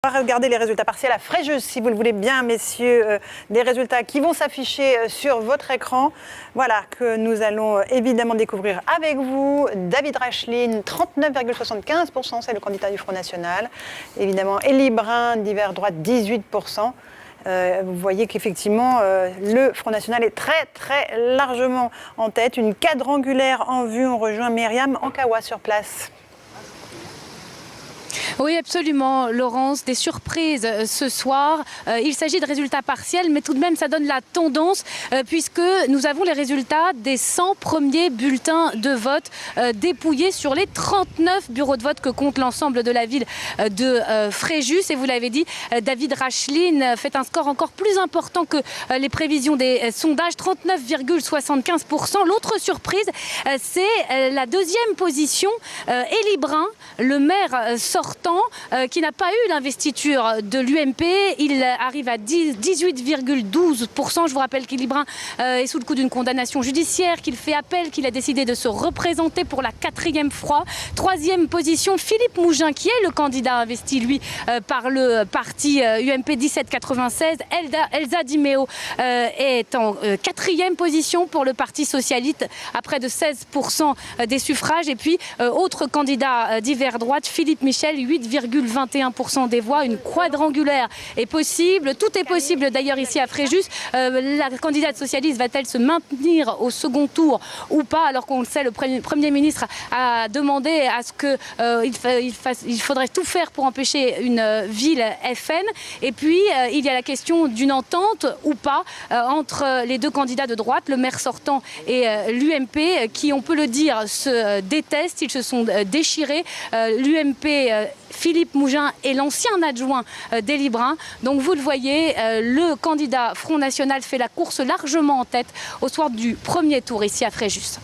va regarder les résultats partiels à Fréjus, si vous le voulez bien, messieurs, des résultats qui vont s'afficher sur votre écran. Voilà, que nous allons évidemment découvrir avec vous. David Racheline, 39,75%, c'est le candidat du Front National. Évidemment, Élie Brun, divers droite, 18%. Vous voyez qu'effectivement, le Front National est très, très largement en tête. Une quadrangulaire en vue. On rejoint Myriam Ankawa sur place. Oui, absolument, Laurence. Des surprises ce soir. Il s'agit de résultats partiels, mais tout de même, ça donne la tendance, puisque nous avons les résultats des 100 premiers bulletins de vote dépouillés sur les 39 bureaux de vote que compte l'ensemble de la ville de Fréjus. Et vous l'avez dit, David Racheline fait un score encore plus important que les prévisions des sondages, 39,75%. L'autre surprise, c'est la deuxième position, Élie Brun, le maire sortant, qui n'a pas eu l'investiture de l'UMP. Il arrive à 18,12%. Je vous rappelle qu'Élie Brun est sous le coup d'une condamnation judiciaire, qu'il fait appel, qu'il a décidé de se représenter pour la 4e fois. Troisième position, Philippe Mougin, qui est le candidat investi, lui, par le parti UMP 1796. Elsa Di Meo est en 4e position pour le parti socialiste, à près de 16% des suffrages. Et puis, autre candidat d'hiver droite, Philippe Michel, 8,21% des voix. Une quadrangulaire est possible. Tout est possible d'ailleurs ici à Fréjus. La candidate socialiste va-t-elle se maintenir au second tour ou pas, alors qu'on le sait, le Premier ministre a demandé à ce qu'il faudrait tout faire pour empêcher une ville FN. Et puis, il y a la question d'une entente ou pas entre les deux candidats de droite, le maire sortant et l'UMP, qui, on peut le dire, se détestent. Ils se sont déchirés. L'UMP, Philippe Mougin est l'ancien adjoint d'Élie Brun. Donc vous le voyez, le candidat Front National fait la course largement en tête au soir du premier tour ici à Fréjus.